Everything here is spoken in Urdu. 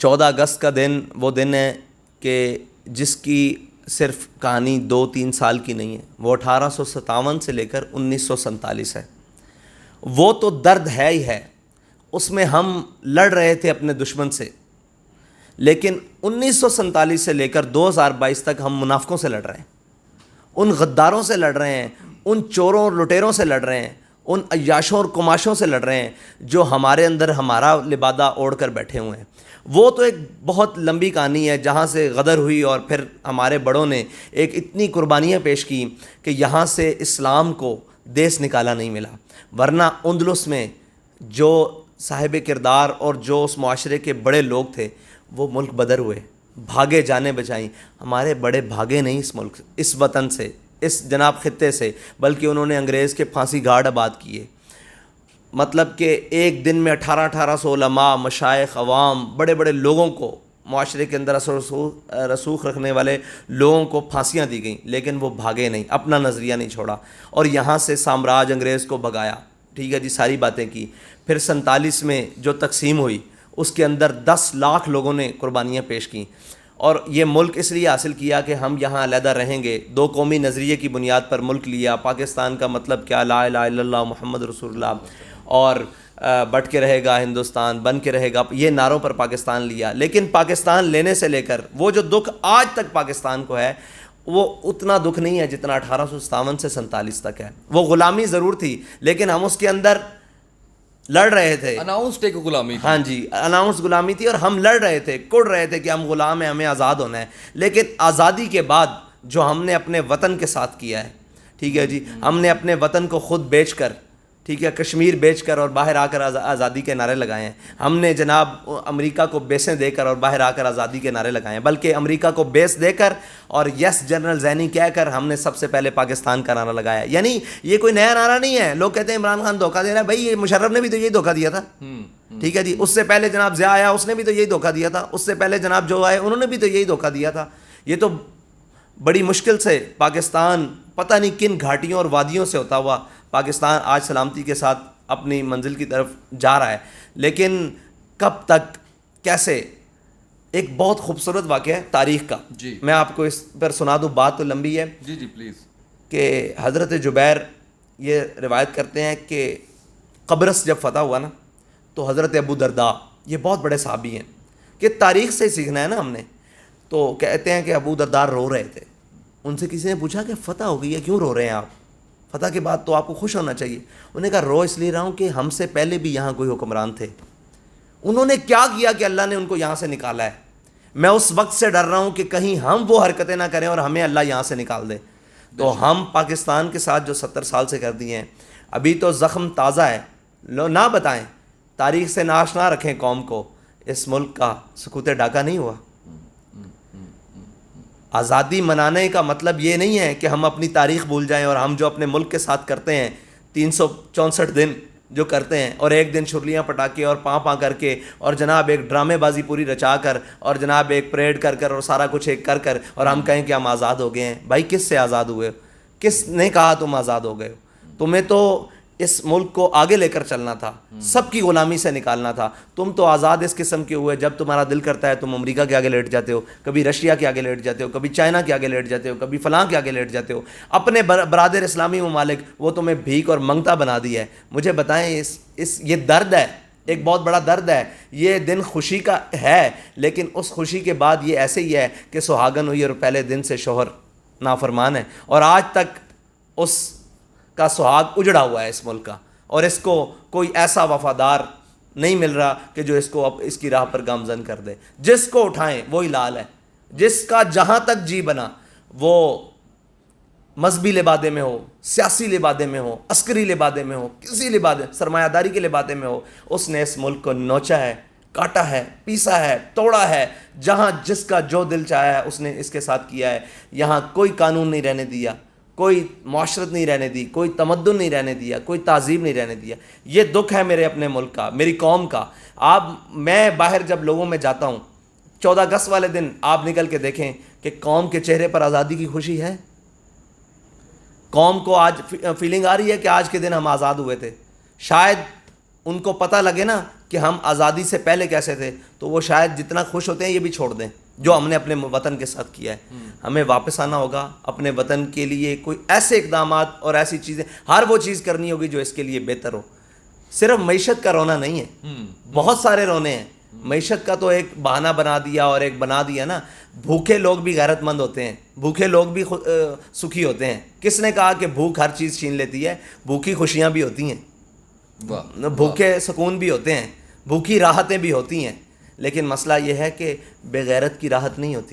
14 اگست کا دن وہ دن ہے کہ جس کی صرف کہانی 2-3 سال کی نہیں ہے، وہ 1857 سے لے کر 1947 ہے۔ وہ تو درد ہے ہی ہے، اس میں ہم لڑ رہے تھے اپنے دشمن سے، لیکن 1947 سے لے کر 2022 تک ہم منافقوں سے لڑ رہے ہیں، ان غداروں سے لڑ رہے ہیں، ان چوروں اور لٹیروں سے لڑ رہے ہیں، ان عیاشوں اور کماشوں سے لڑ رہے ہیں جو ہمارے اندر ہمارا لبادہ اوڑھ کر بیٹھے ہوئے ہیں۔ وہ تو ایک بہت لمبی کہانی ہے جہاں سے غدر ہوئی، اور پھر ہمارے بڑوں نے ایک اتنی قربانیاں پیش کی کہ یہاں سے اسلام کو دیس نکالا نہیں ملا، ورنہ اندلس میں جو صاحب کردار اور جو اس معاشرے کے بڑے لوگ تھے وہ ملک بدر ہوئے، بھاگے جانے بچائیں۔ ہمارے بڑے بھاگے نہیں اس ملک، اس وطن سے، اس جناب خطے سے، بلکہ انہوں نے انگریز کے پھانسی گھاٹ آباد کیے۔ مطلب کہ ایک دن میں 1800 علماء، مشائخ، عوام، بڑے بڑے لوگوں کو، معاشرے کے اندر اثر رسوخ رکھنے والے لوگوں کو پھانسیاں دی گئیں، لیکن وہ بھاگے نہیں، اپنا نظریہ نہیں چھوڑا، اور یہاں سے سامراج انگریز کو بھگایا۔ ٹھیک ہے جی، ساری باتیں کی۔ پھر 47 میں جو تقسیم ہوئی اس کے اندر 10 لاکھ لوگوں نے قربانیاں پیش کیں، اور یہ ملک اس لیے حاصل کیا کہ ہم یہاں علیحدہ رہیں گے۔ 2 قومی نظریے کی بنیاد پر ملک لیا۔ پاکستان کا مطلب کیا؟ لا الہ الا اللہ محمد رسول اللہ، اور بٹ کے رہے گا ہندوستان، بن کے رہے گا، یہ نعروں پر پاکستان لیا۔ لیکن پاکستان لینے سے لے کر وہ جو دکھ آج تک پاکستان کو ہے وہ اتنا دکھ نہیں ہے جتنا 1857 سے 47 تک ہے۔ وہ غلامی ضرور تھی، لیکن ہم اس کے اندر لڑ رہے تھے، اناؤنسڈ ایک غلامی تھی۔ ہاں جی، اناؤنس غلامی تھی، اور ہم لڑ رہے تھے، کڑ رہے تھے کہ ہم غلام ہیں، ہمیں آزاد ہونا ہے۔ لیکن آزادی کے بعد جو ہم نے اپنے وطن کے ساتھ کیا ہے، ٹھیک ہے جی، ہم نے اپنے وطن کو خود بیچ کر، ٹھیک ہے، کشمیر بیچ کر اور باہر آ کر آزادی کے نعرے لگائے ہیں۔ ہم نے جناب امریکہ کو بیسیں دے کر اور باہر آ کر آزادی کے نعرے لگائے ہیں، بلکہ امریکہ کو بیس دے کر اور یس جنرل زینی کہہ کر ہم نے سب سے پہلے پاکستان کا نعرہ لگایا۔ یعنی یہ کوئی نیا نعرہ نہیں ہے۔ لوگ کہتے ہیں عمران خان دھوکہ دے رہا ہے، بھائی یہ مشرف نے بھی تو یہی دھوکہ دیا تھا، ٹھیک ہے جی، اس سے پہلے جناب ضیاء آیا، اس نے بھی تو یہی دھوکہ دیا تھا، اس سے پہلے جناب جو آئے انہوں نے بھی تو یہی دھوکہ دیا تھا۔ یہ تو بڑی مشکل سے پاکستان پتہ نہیں کن گھاٹیوں اور وادیوں سے ہوتا ہوا پاکستان آج سلامتی کے ساتھ اپنی منزل کی طرف جا رہا ہے، لیکن کب تک، کیسے؟ ایک بہت خوبصورت واقعہ ہے تاریخ کا، جی میں آپ کو اس پر سنا دوں، بات تو لمبی ہے۔ جی جی پلیز۔ کہ حضرت جبیر یہ روایت کرتے ہیں کہ قبرص جب فتح ہوا نا تو حضرت ابو درداء، یہ بہت بڑے صحابی ہیں، کہ تاریخ سے سیکھنا ہے نا ہم نے، تو کہتے ہیں کہ ابو درداء رو رہے تھے۔ ان سے کسی نے پوچھا کہ فتح ہو گئی ہے، کیوں رو رہے ہیں آپ؟ فتح کے بعد تو آپ کو خوش ہونا چاہیے۔ انہوں نے کہا رو اس لیے رہا ہوں کہ ہم سے پہلے بھی یہاں کوئی حکمران تھے، انہوں نے کیا کیا کہ اللہ نے ان کو یہاں سے نکالا ہے، میں اس وقت سے ڈر رہا ہوں کہ کہیں ہم وہ حرکتیں نہ کریں اور ہمیں اللہ یہاں سے نکال دے۔ تو ہم پاکستان کے ساتھ جو 70 سال سے کر دیے ہیں، ابھی تو زخم تازہ ہے، لو نہ بتائیں، تاریخ سے ناشنا رکھیں قوم کو، اس ملک کا سکوت ڈاکہ نہیں ہوا۔ آزادی منانے کا مطلب یہ نہیں ہے کہ ہم اپنی تاریخ بھول جائیں، اور ہم جو اپنے ملک کے ساتھ کرتے ہیں 364 دن جو کرتے ہیں، اور ایک دن چھرلیاں پٹاکے اور پاں کر کے، اور جناب ایک ڈرامے بازی پوری رچا کر، اور جناب ایک پریڈ کر کر اور سارا کچھ ایک کر کر، اور ہم کہیں کہ ہم آزاد ہو گئے ہیں۔ بھائی کس سے آزاد ہوئے ہو؟ کس نے کہا تم آزاد ہو گئے ہو؟ تمہیں تو اس ملک کو آگے لے کر چلنا تھا، سب کی غلامی سے نکالنا تھا۔ تم تو آزاد اس قسم کے ہوئے جب تمہارا دل کرتا ہے تم امریکہ کے آگے لیٹ جاتے ہو، کبھی رشیا کے آگے لیٹ جاتے ہو، کبھی چائنا کے آگے لیٹ جاتے ہو، کبھی فلاں کے آگے لیٹ جاتے ہو۔ اپنے برادر اسلامی ممالک وہ تمہیں بھیک اور منگتا بنا دی ہے۔ مجھے بتائیں، یہ درد ہے، ایک بہت بڑا درد ہے۔ یہ دن خوشی کا ہے، لیکن اس خوشی کے بعد یہ ایسے ہی ہے کہ سہاگن ہوئی اور پہلے دن سے شوہر نافرمان ہے، اور آج تک اس کا سہاگ اجڑا ہوا ہے اس ملک کا، اور اس کو کوئی ایسا وفادار نہیں مل رہا کہ جو اس کو اب اس کی راہ پر گامزن کر دے۔ جس کو اٹھائیں وہی لال ہے، جس کا جہاں تک جی بنا، وہ مذہبی لبادے میں ہو، سیاسی لبادے میں ہو، عسکری لبادے میں ہو، کسی لبادے، سرمایہ داری کے لبادے میں ہو، اس نے اس ملک کو نوچا ہے، کاٹا ہے، پیسا ہے، توڑا ہے۔ جہاں جس کا جو دل چاہا ہے اس نے اس کے ساتھ کیا ہے۔ یہاں کوئی قانون نہیں رہنے دیا، کوئی معاشرت نہیں رہنے دی، کوئی تمدن نہیں رہنے دیا، کوئی تہذیب نہیں رہنے دیا۔ یہ دکھ ہے میرے اپنے ملک کا، میری قوم کا۔ میں باہر جب لوگوں میں جاتا ہوں، 14 اگست والے دن آپ نکل کے دیکھیں کہ قوم کے چہرے پر آزادی کی خوشی ہے؟ قوم کو آج فیلنگ آ رہی ہے کہ آج کے دن ہم آزاد ہوئے تھے؟ شاید ان کو پتہ لگے نا کہ ہم آزادی سے پہلے کیسے تھے, تو وہ شاید جتنا خوش ہوتے ہیں یہ بھی چھوڑ دیں جو ہم نے اپنے وطن کے ساتھ کیا ہے. ہمیں واپس آنا ہوگا اپنے وطن کے لیے, کوئی ایسے اقدامات اور ایسی چیزیں, ہر وہ چیز کرنی ہوگی جو اس کے لیے بہتر ہو. صرف معیشت کا رونا نہیں ہے, بہت سارے رونے ہیں. معیشت کا تو ایک بہانہ بنا دیا اور ایک بنا دیا نا. بھوکے لوگ بھی غیرت مند ہوتے ہیں, بھوکے لوگ بھی سکھی ہوتے ہیں. کس نے کہا کہ بھوک ہر چیز چھین لیتی ہے؟ بھوکی خوشیاں بھی ہوتی ہیں, بھوکے سکون بھی ہوتے ہیں, بھوکی راحتیں بھی ہوتی ہیں. لیکن مسئلہ یہ ہے کہ بے غیرت کی راحت نہیں ہوتی.